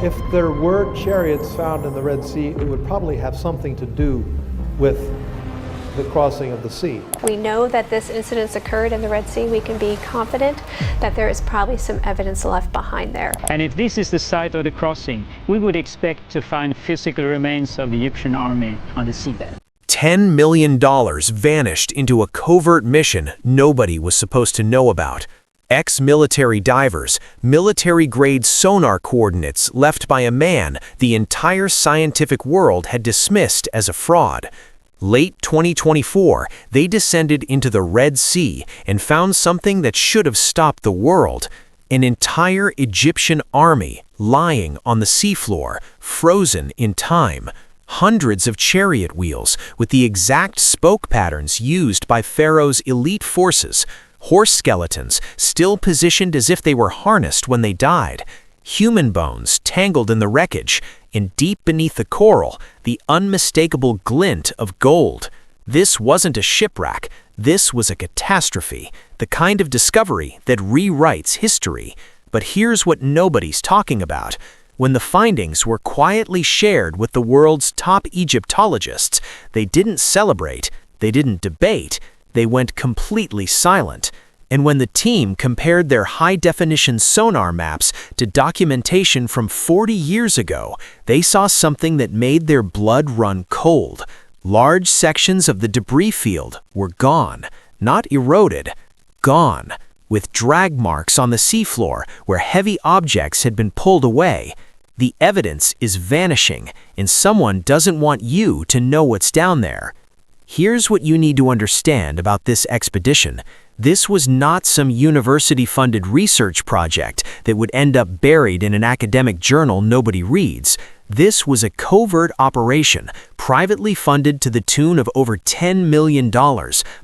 If there were chariots found in the Red Sea, it would probably have something to do with the crossing of the sea. We know that this incident occurred in the Red Sea. We can be confident that there is probably some evidence left behind there. And if this is the site of the crossing, we would expect to find physical remains of the Egyptian army on the seabed. $10 million vanished into a covert mission nobody was supposed to know about. Ex-military divers, military-grade sonar coordinates left by a man the entire scientific world had dismissed as a fraud. Late 2024, they descended into the Red Sea and found something that should have stopped the world: an entire Egyptian army lying on the seafloor, frozen in time. Hundreds of chariot wheels with the exact spoke patterns used by Pharaoh's elite forces, horse skeletons still positioned as if they were harnessed when they died, human bones tangled in the wreckage, and deep beneath the coral, the unmistakable glint of gold. This wasn't a shipwreck, this was a catastrophe, the kind of discovery that rewrites history. But here's what nobody's talking about. When the findings were quietly shared with the world's top Egyptologists, they didn't celebrate, they didn't debate, they went completely silent. And when the team compared their high-definition sonar maps to documentation from 40 years ago, they saw something that made their blood run cold. Large sections of the debris field were gone, not eroded, gone, with drag marks on the seafloor where heavy objects had been pulled away. The evidence is vanishing, and someone doesn't want you to know what's down there. Here's what you need to understand about this expedition. This was not some university-funded research project that would end up buried in an academic journal nobody reads. This was a covert operation, privately funded to the tune of over $10 million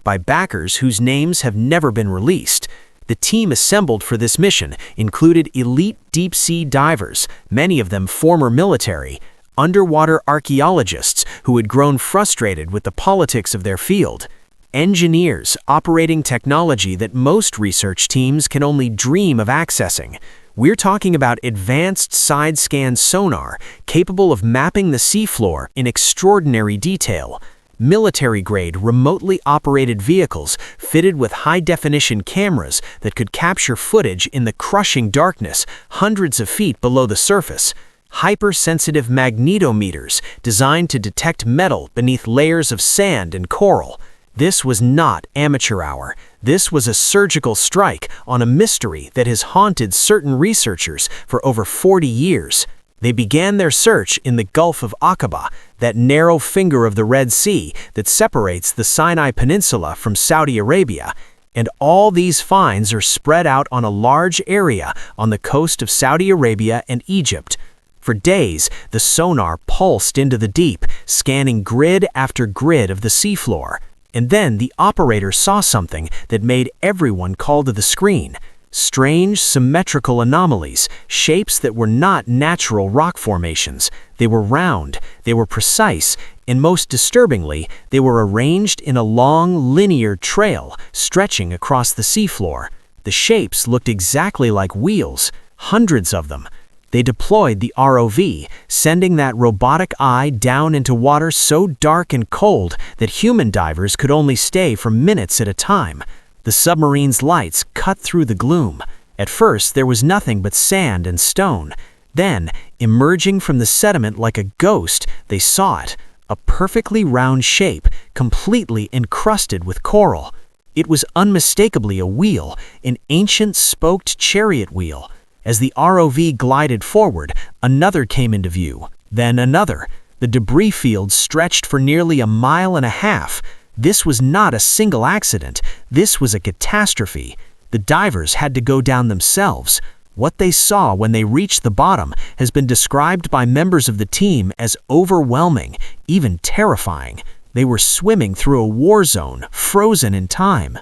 by backers whose names have never been released. The team assembled for this mission included elite deep-sea divers, many of them former military, underwater archaeologists who had grown frustrated with the politics of their field, engineers operating technology that most research teams can only dream of accessing. We're talking about advanced side-scan sonar capable of mapping the seafloor in extraordinary detail, military-grade remotely operated vehicles fitted with high-definition cameras that could capture footage in the crushing darkness hundreds of feet below the surface, hypersensitive magnetometers designed to detect metal beneath layers of sand and coral. This was not amateur hour. This was a surgical strike on a mystery that has haunted certain researchers for over 40 years. They began their search in the Gulf of Aqaba, that narrow finger of the Red Sea that separates the Sinai Peninsula from Saudi Arabia. And all these finds are spread out on a large area on the coast of Saudi Arabia and Egypt. For days, the sonar pulsed into the deep, scanning grid after grid of the seafloor. And then the operator saw something that made everyone call to the screen. Strange, symmetrical anomalies, shapes that were not natural rock formations. They were round, they were precise, and most disturbingly, they were arranged in a long, linear trail stretching across the seafloor. The shapes looked exactly like wheels, hundreds of them. They deployed the ROV, sending that robotic eye down into water so dark and cold that human divers could only stay for minutes at a time. The submarine's lights cut through the gloom. At first, there was nothing but sand and stone. Then, emerging from the sediment like a ghost, they saw it, a perfectly round shape, completely encrusted with coral. It was unmistakably a wheel, an ancient spoked chariot wheel. As the ROV glided forward, another came into view, then another. The debris field stretched for nearly 1.5 miles. This was not a single accident. This was a catastrophe. The divers had to go down themselves. What they saw when they reached the bottom has been described by members of the team as overwhelming, even terrifying. They were swimming through a war zone, frozen in time.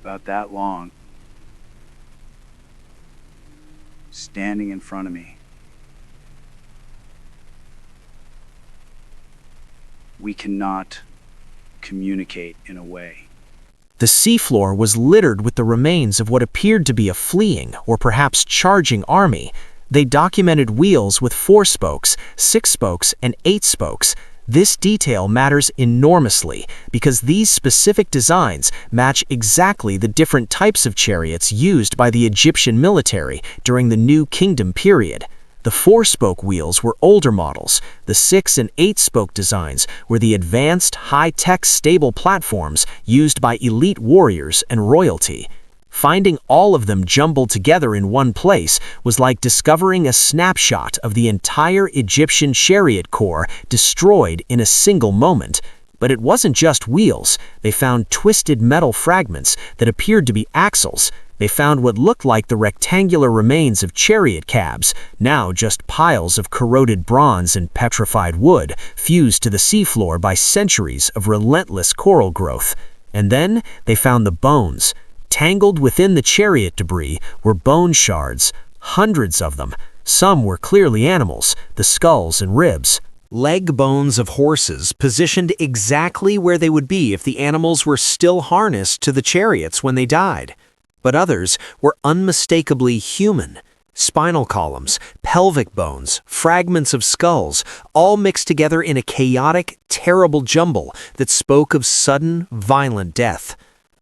About that long. Standing in front of me. We cannot communicate in a way. The seafloor was littered with the remains of what appeared to be a fleeing or perhaps charging army. They documented wheels with 4 spokes, 6 spokes, and 8 spokes. This detail matters enormously because these specific designs match exactly the different types of chariots used by the Egyptian military during the New Kingdom period. The 4-spoke wheels were older models. The 6- and 8-spoke designs were the advanced, high-tech stable platforms used by elite warriors and royalty. Finding all of them jumbled together in one place was like discovering a snapshot of the entire Egyptian chariot corps destroyed in a single moment. But it wasn't just wheels. They found twisted metal fragments that appeared to be axles. They found what looked like the rectangular remains of chariot cabs, now just piles of corroded bronze and petrified wood, fused to the seafloor by centuries of relentless coral growth. And then they found the bones. Tangled within the chariot debris were bone shards, hundreds of them. Some were clearly animals, the skulls and ribs. Leg bones of horses positioned exactly where they would be if the animals were still harnessed to the chariots when they died. But others were unmistakably human. Spinal columns, pelvic bones, fragments of skulls, all mixed together in a chaotic, terrible jumble that spoke of sudden, violent death.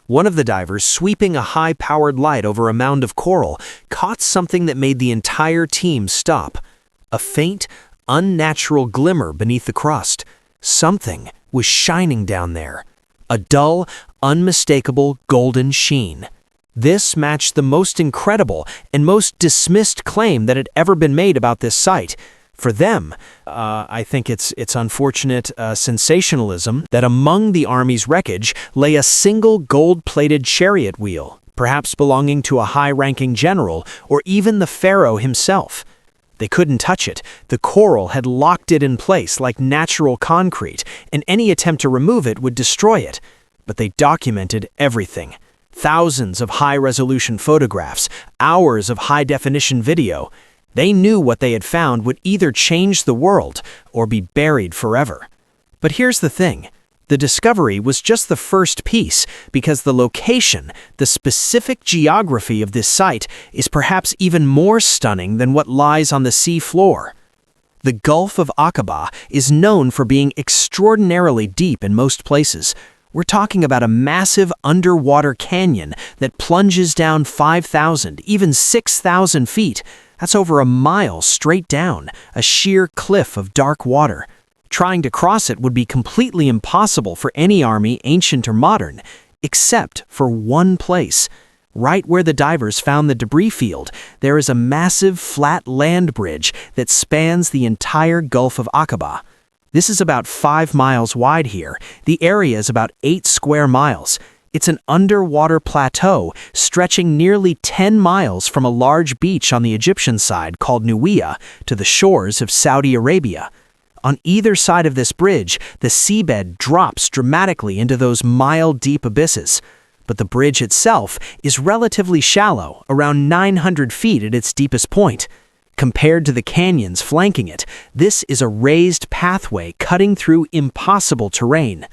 One of the divers, sweeping a high-powered light over a mound of coral, caught something that made the entire team stop. A faint, unnatural glimmer beneath the crust. Something was shining down there. A dull, unmistakable golden sheen. This matched the most incredible and most dismissed claim that had ever been made about this site. For them, I think it's unfortunate sensationalism that among the army's wreckage lay a single gold-plated chariot wheel, perhaps belonging to a high-ranking general or even the pharaoh himself. They couldn't touch it. The coral had locked it in place like natural concrete, and any attempt to remove it would destroy it. But they documented everything. Thousands of high-resolution photographs, hours of high-definition video. They knew what they had found would either change the world or be buried forever. But here's the thing. The discovery was just the first piece because the location, the specific geography of this site, is perhaps even more stunning than what lies on the sea floor. The Gulf of Aqaba is known for being extraordinarily deep in most places. We're talking about a massive underwater canyon that plunges down 5,000, even 6,000 feet. That's over a mile straight down, a sheer cliff of dark water. Trying to cross it would be completely impossible for any army, ancient or modern, except for one place. Right where the divers found the debris field, there is a massive flat land bridge that spans the entire Gulf of Aqaba. This is about 5 miles wide here. The area is about 8 square miles. It's an underwater plateau stretching nearly 10 miles from a large beach on the Egyptian side called Nuwia to the shores of Saudi Arabia. On either side of this bridge, the seabed drops dramatically into those mile-deep abysses. But the bridge itself is relatively shallow, around 900 feet at its deepest point. Compared to the canyons flanking it, this is a raised pathway cutting through impossible terrain.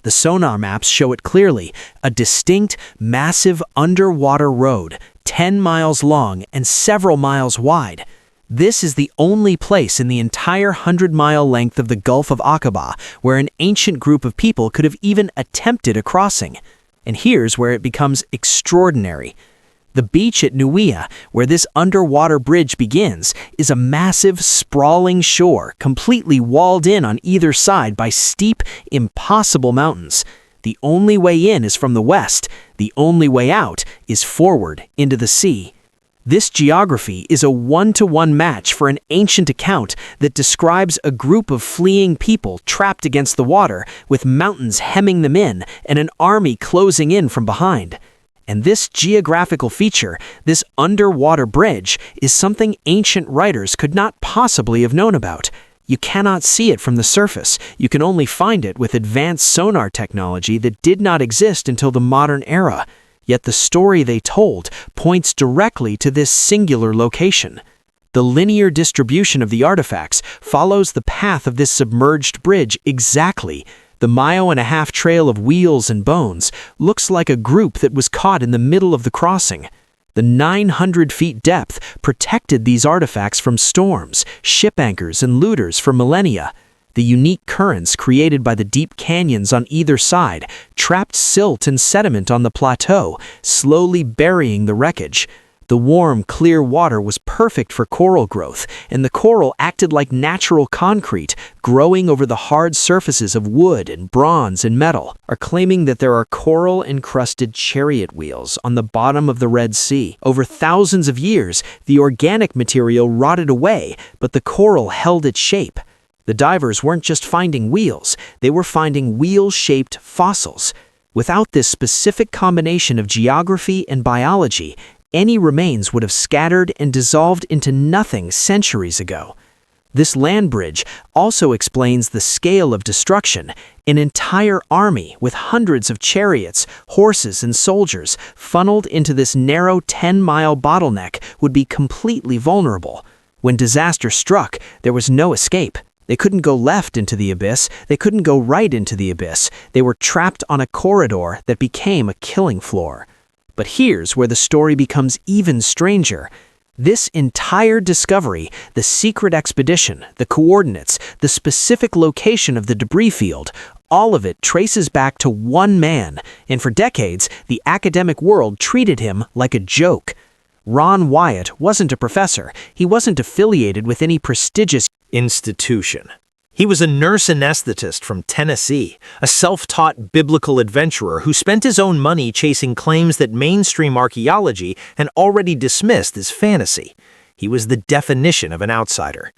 The sonar maps show it clearly, a distinct, massive underwater road, 10 miles long and several miles wide. This is the only place in the entire 100-mile length of the Gulf of Aqaba where an ancient group of people could have even attempted a crossing. And here's where it becomes extraordinary. The beach at Nuwia, where this underwater bridge begins, is a massive, sprawling shore, completely walled in on either side by steep, impossible mountains. The only way in is from the west. The only way out is forward into the sea. This geography is a one-to-one match for an ancient account that describes a group of fleeing people trapped against the water, with mountains hemming them in and an army closing in from behind. And this geographical feature, this underwater bridge, is something ancient writers could not possibly have known about. You cannot see it from the surface. You can only find it with advanced sonar technology that did not exist until the modern era. Yet the story they told points directly to this singular location. The linear distribution of the artifacts follows the path of this submerged bridge exactly. The 1.5-mile trail of wheels and bones looks like a group that was caught in the middle of the crossing. The 900 feet depth protected these artifacts from storms, ship anchors, and looters for millennia. The unique currents created by the deep canyons on either side trapped silt and sediment on the plateau, slowly burying the wreckage. The warm, clear water was perfect for coral growth, and the coral acted like natural concrete, growing over the hard surfaces of wood and bronze and metal, are claiming that there are coral-encrusted chariot wheels on the bottom of the Red Sea. Over thousands of years, the organic material rotted away, but the coral held its shape. The divers weren't just finding wheels, they were finding wheel-shaped fossils. Without this specific combination of geography and biology, any remains would have scattered and dissolved into nothing centuries ago. This land bridge also explains the scale of destruction. An entire army with hundreds of chariots, horses, and soldiers funneled into this narrow 10-mile bottleneck would be completely vulnerable. When disaster struck, there was no escape. They couldn't go left into the abyss, they couldn't go right into the abyss. They were trapped on a corridor that became a killing floor. But here's where the story becomes even stranger. This entire discovery, the secret expedition, the coordinates, the specific location of the debris field, all of it traces back to one man, and for decades, the academic world treated him like a joke. Ron Wyatt wasn't a professor. He wasn't affiliated with any prestigious institution. He was a nurse anesthetist from Tennessee, a self-taught biblical adventurer who spent his own money chasing claims that mainstream archaeology had already dismissed as fantasy. He was the definition of an outsider.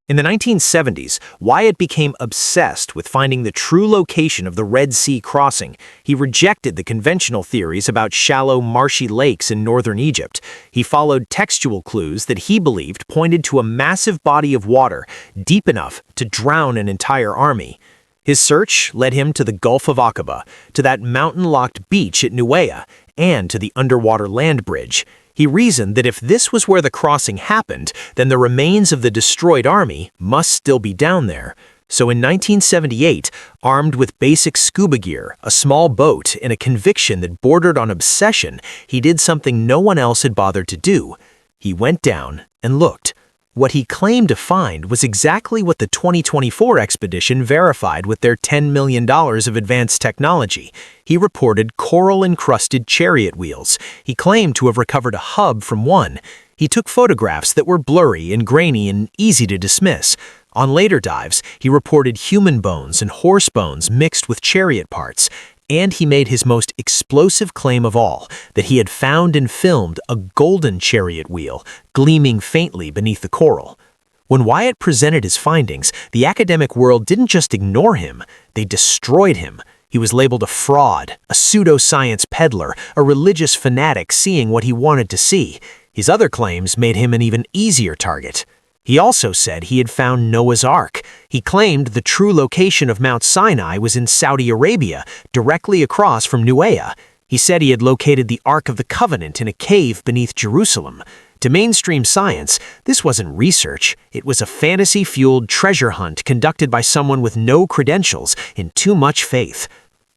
In the 1970s, Wyatt became obsessed with finding the true location of the Red Sea crossing. He rejected the conventional theories about shallow, marshy lakes in northern Egypt. He followed textual clues that he believed pointed to a massive body of water deep enough to drown an entire army. His search led him to the Gulf of Aqaba, to that mountain-locked beach at Nuea, and to the underwater land bridge. He reasoned that if this was where the crossing happened, then the remains of the destroyed army must still be down there. So in 1978, armed with basic scuba gear, a small boat, and a conviction that bordered on obsession, he did something no one else had bothered to do. He went down and looked. What he claimed to find was exactly what the 2024 expedition verified with their $10 million of advanced technology. He reported coral-encrusted chariot wheels. He claimed to have recovered a hub from one. He took photographs that were blurry and grainy and easy to dismiss. On later dives, he reported human bones and horse bones mixed with chariot parts. And he made his most explosive claim of all, that he had found and filmed a golden chariot wheel gleaming faintly beneath the coral. When Wyatt presented his findings, the academic world didn't just ignore him, they destroyed him. He was labeled a fraud, a pseudoscience peddler, a religious fanatic seeing what he wanted to see. His other claims made him an even easier target. He also said he had found Noah's Ark. He claimed the true location of Mount Sinai was in Saudi Arabia, directly across from Nuea. He said he had located the Ark of the Covenant in a cave beneath Jerusalem. To mainstream science, this wasn't research. It was a fantasy-fueled treasure hunt conducted by someone with no credentials and too much faith.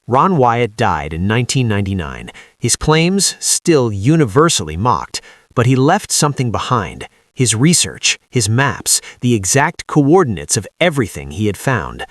Ron Wyatt died in 1999. His claims still universally mocked, but he left something behind. His research, his maps, the exact coordinates of everything he had found.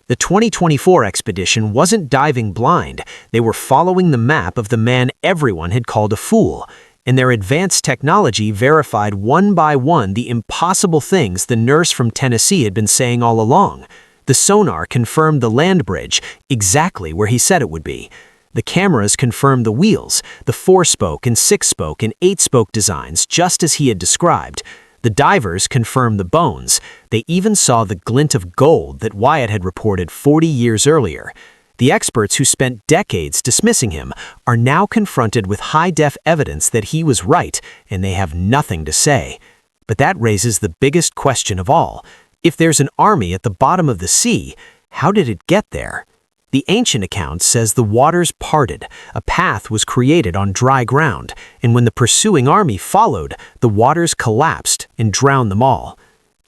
The 2024 expedition wasn't diving blind. They were following the map of the man everyone had called a fool, and their advanced technology verified one by one the impossible things the nurse from Tennessee had been saying all along. The sonar confirmed the land bridge exactly where he said it would be. The cameras confirmed the wheels, the 4-spoke and 6-spoke and 8-spoke designs, just as he had described. The divers confirmed the bones. They even saw the glint of gold that Wyatt had reported 40 years earlier. The experts who spent decades dismissing him are now confronted with high-def evidence that he was right, and they have nothing to say. But that raises the biggest question of all. If there's an army at the bottom of the sea, how did it get there? The ancient account says the waters parted, a path was created on dry ground, and when the pursuing army followed, the waters collapsed and drowned them all.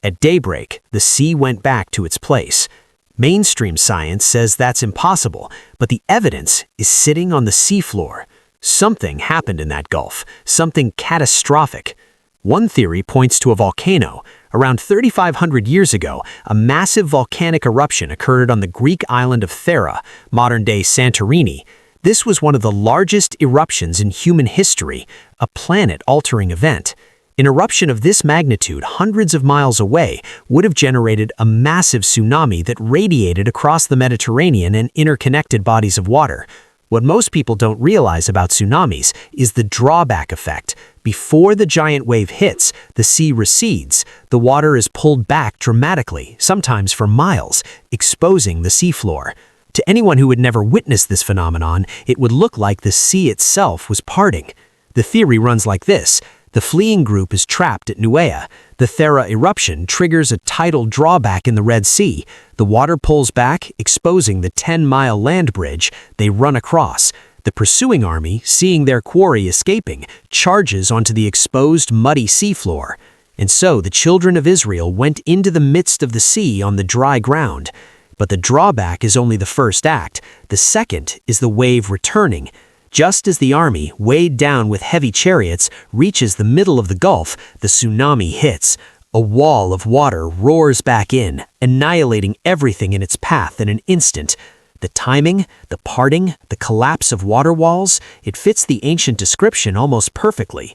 At daybreak, the sea went back to its place. Mainstream science says that's impossible, but the evidence is sitting on the seafloor. Something happened in that gulf, something catastrophic. One theory points to a volcano. Around 3,500 years ago, a massive volcanic eruption occurred on the Greek island of Thera, modern-day Santorini. This was one of the largest eruptions in human history, a planet-altering event. An eruption of this magnitude, hundreds of miles away, would have generated a massive tsunami that radiated across the Mediterranean and interconnected bodies of water. What most people don't realize about tsunamis is the drawback effect. Before the giant wave hits, the sea recedes. The water is pulled back dramatically, sometimes for miles, exposing the seafloor. To anyone who had never witnessed this phenomenon, it would look like the sea itself was parting. The theory runs like this. The fleeing group is trapped at Nuea. The Thera eruption triggers a tidal drawback in the Red Sea. The water pulls back, exposing the 10-mile land bridge. They run across. The pursuing army, seeing their quarry escaping, charges onto the exposed, muddy seafloor. And so the children of Israel went into the midst of the sea on the dry ground. But the drawback is only the first act. The second is the wave returning. Just as the army, weighed down with heavy chariots, reaches the middle of the gulf, the tsunami hits. A wall of water roars back in, annihilating everything in its path in an instant. The timing, the parting, the collapse of water walls, it fits the ancient description almost perfectly.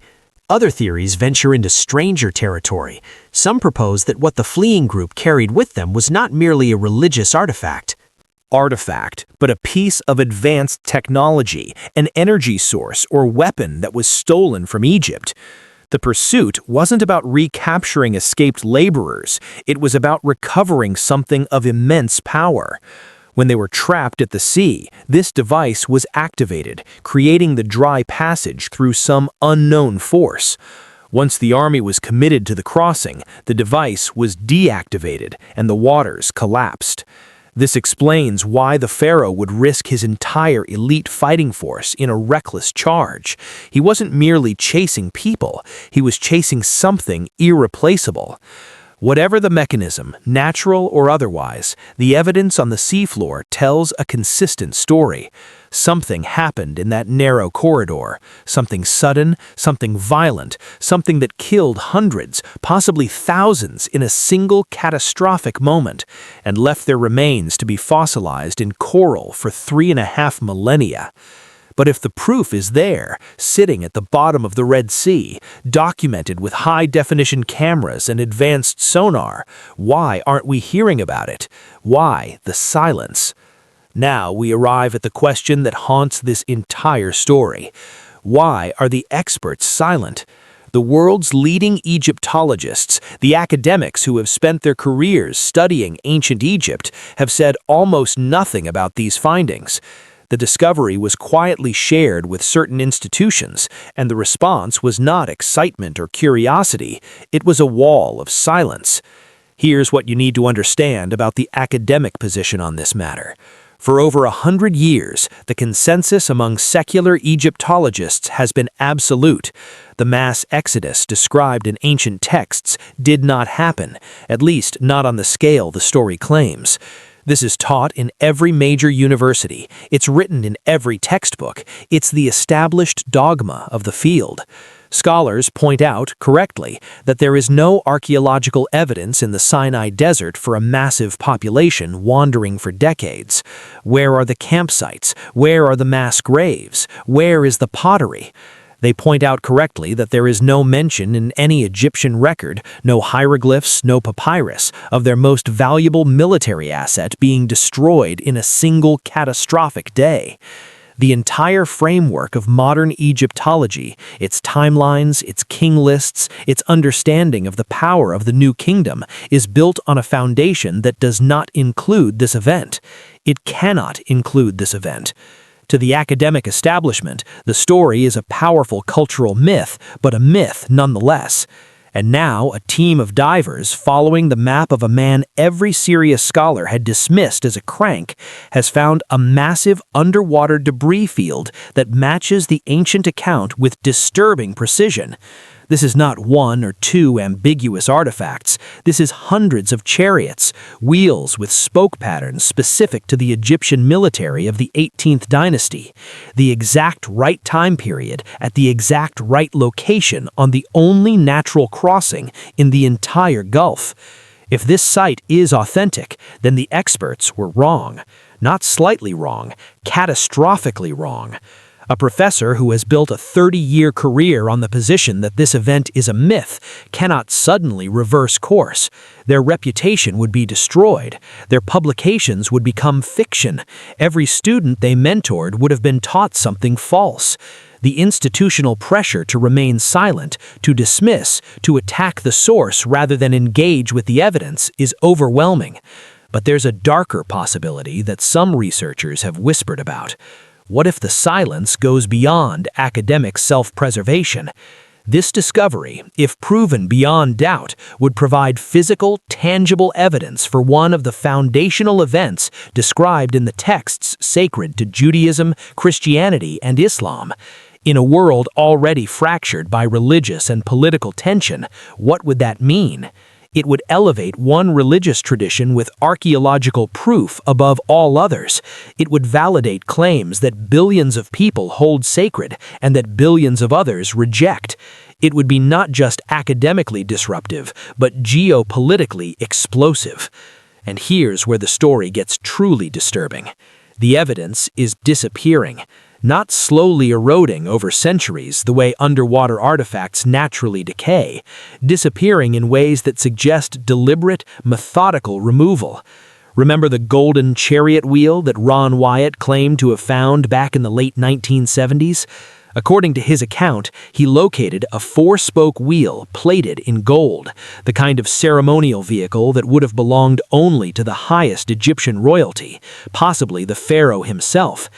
Other theories venture into stranger territory. Some propose that what the fleeing group carried with them was not merely a religious artifact, But a piece of advanced technology, an energy source or weapon that was stolen from Egypt. The pursuit wasn't about recapturing escaped laborers. It was about recovering something of immense power. When they were trapped at the sea, this device was activated, creating the dry passage through some unknown force. Once the army was committed to the crossing, the device was deactivated and the waters collapsed. This explains why the pharaoh would risk his entire elite fighting force in a reckless charge. He wasn't merely chasing people, he was chasing something irreplaceable. Whatever the mechanism, natural or otherwise, the evidence on the seafloor tells a consistent story. Something happened in that narrow corridor. Something sudden, something violent, something that killed hundreds, possibly thousands in a single catastrophic moment, and left their remains to be fossilized in coral for 3.5 millennia. But if the proof is there, sitting at the bottom of the Red Sea, documented with high-definition cameras and advanced sonar, why aren't we hearing about it? Why the silence? Now we arrive at the question that haunts this entire story. Why are the experts silent? The world's leading Egyptologists, the academics who have spent their careers studying ancient Egypt, have said almost nothing about these findings. The discovery was quietly shared with certain institutions, and the response was not excitement or curiosity, it was a wall of silence. Here's what you need to understand about the academic position on this matter. For over 100 years, the consensus among secular Egyptologists has been absolute. The mass exodus described in ancient texts did not happen, at least not on the scale the story claims. This is taught in every major university. It's written in every textbook. It's the established dogma of the field. Scholars point out, correctly, that there is no archaeological evidence in the Sinai Desert for a massive population wandering for decades. Where are the campsites? Where are the mass graves? Where is the pottery? They point out correctly that there is no mention in any Egyptian record, no hieroglyphs, no papyrus, of their most valuable military asset being destroyed in a single catastrophic day. The entire framework of modern Egyptology, its timelines, its king lists, its understanding of the power of the New Kingdom, is built on a foundation that does not include this event. It cannot include this event. To the academic establishment, the story is a powerful cultural myth, but a myth nonetheless. And now, a team of divers following the map of a man every serious scholar had dismissed as a crank has found a massive underwater debris field that matches the ancient account with disturbing precision. This is not one or two ambiguous artifacts. This is hundreds of chariots, wheels with spoke patterns specific to the Egyptian military of the 18th dynasty, the exact right time period at the exact right location on the only natural crossing in the entire Gulf. If this site is authentic, then the experts were wrong. Not slightly wrong, catastrophically wrong. A professor who has built a 30-year career on the position that this event is a myth cannot suddenly reverse course. Their reputation would be destroyed. Their publications would become fiction. Every student they mentored would have been taught something false. The institutional pressure to remain silent, to dismiss, to attack the source rather than engage with the evidence is overwhelming. But there's a darker possibility that some researchers have whispered about. What if the silence goes beyond academic self-preservation? This discovery, if proven beyond doubt, would provide physical, tangible evidence for one of the foundational events described in the texts sacred to Judaism, Christianity, and Islam. In a world already fractured by religious and political tension, what would that mean? It would elevate one religious tradition with archaeological proof above all others. It would validate claims that billions of people hold sacred and that billions of others reject. It would be not just academically disruptive, but geopolitically explosive. And here's where the story gets truly disturbing. The evidence is disappearing. Not slowly eroding over centuries the way underwater artifacts naturally decay, disappearing in ways that suggest deliberate, methodical removal. Remember the golden chariot wheel that Ron Wyatt claimed to have found back in the late 1970s? According to his account, he located a 4-spoke wheel plated in gold, the kind of ceremonial vehicle that would have belonged only to the highest Egyptian royalty, possibly the pharaoh himself.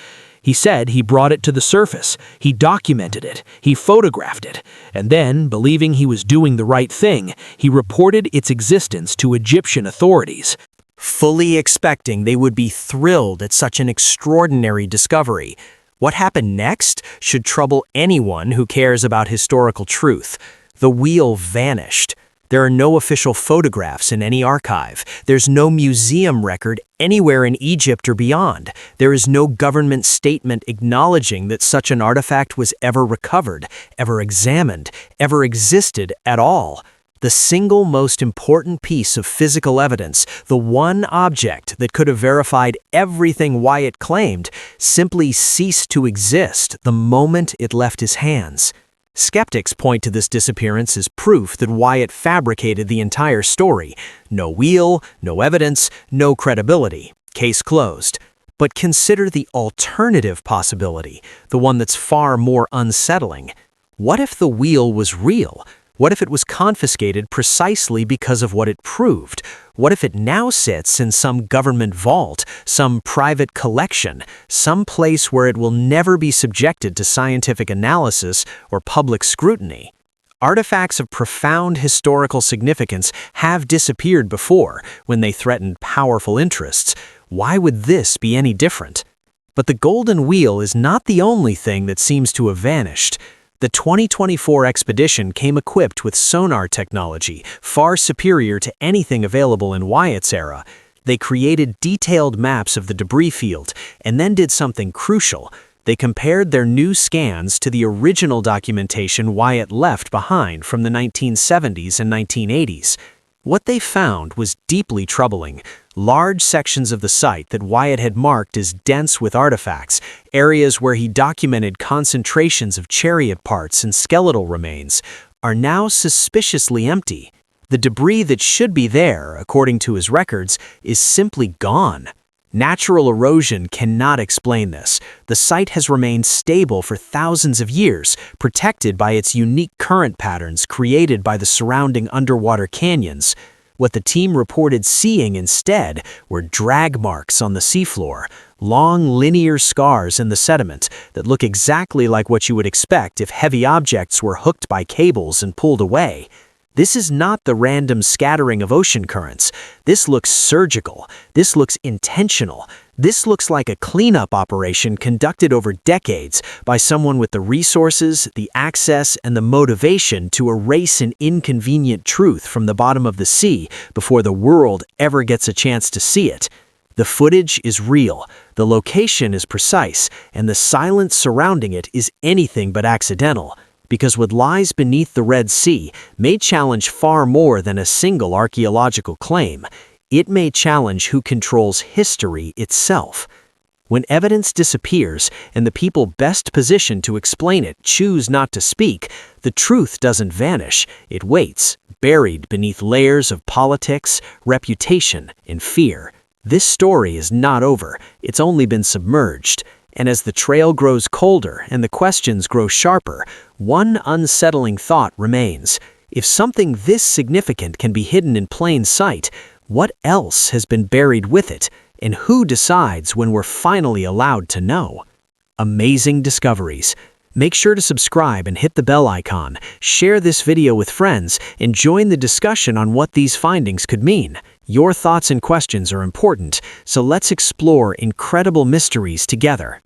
He said he brought it to the surface, he documented it, he photographed it, and then, believing he was doing the right thing, he reported its existence to Egyptian authorities. Fully expecting they would be thrilled at such an extraordinary discovery. What happened next should trouble anyone who cares about historical truth. The wheel vanished. There are no official photographs in any archive. There's no museum record anywhere in Egypt or beyond. There is no government statement acknowledging that such an artifact was ever recovered, ever examined, ever existed at all. The single most important piece of physical evidence, the one object that could have verified everything Wyatt claimed, simply ceased to exist the moment it left his hands. Skeptics point to this disappearance as proof that Wyatt fabricated the entire story. No wheel, no evidence, no credibility. Case closed. But consider the alternative possibility, the one that's far more unsettling. What if the wheel was real? What if it was confiscated precisely because of what it proved? What if it now sits in some government vault, some private collection, some place where it will never be subjected to scientific analysis or public scrutiny? Artifacts of profound historical significance have disappeared before when they threatened powerful interests. Why would this be any different? But the golden wheel is not the only thing that seems to have vanished. The 2024 expedition came equipped with sonar technology, far superior to anything available in Wyatt's era. They created detailed maps of the debris field and then did something crucial. They compared their new scans to the original documentation Wyatt left behind from the 1970s and 1980s. What they found was deeply troubling. Large sections of the site that Wyatt had marked as dense with artifacts, areas where he documented concentrations of chariot parts and skeletal remains, are now suspiciously empty. The debris that should be there, according to his records, is simply gone. Natural erosion cannot explain this. The site has remained stable for thousands of years, protected by its unique current patterns created by the surrounding underwater canyons. What the team reported seeing instead were drag marks on the seafloor, long linear scars in the sediment that look exactly like what you would expect if heavy objects were hooked by cables and pulled away. This is not the random scattering of ocean currents. This looks surgical. This looks intentional. This looks like a cleanup operation conducted over decades by someone with the resources, the access, and the motivation to erase an inconvenient truth from the bottom of the sea before the world ever gets a chance to see it. The footage is real, the location is precise, and the silence surrounding it is anything but accidental, because what lies beneath the Red Sea may challenge far more than a single archaeological claim. It may challenge who controls history itself. When evidence disappears and the people best positioned to explain it choose not to speak, the truth doesn't vanish, it waits, buried beneath layers of politics, reputation, and fear. This story is not over, it's only been submerged. And as the trail grows colder and the questions grow sharper, one unsettling thought remains. If something this significant can be hidden in plain sight, what else has been buried with it, and who decides when we're finally allowed to know? Amazing discoveries. Make sure to subscribe and hit the bell icon, share this video with friends, and join the discussion on what these findings could mean. Your thoughts and questions are important, so let's explore incredible mysteries together.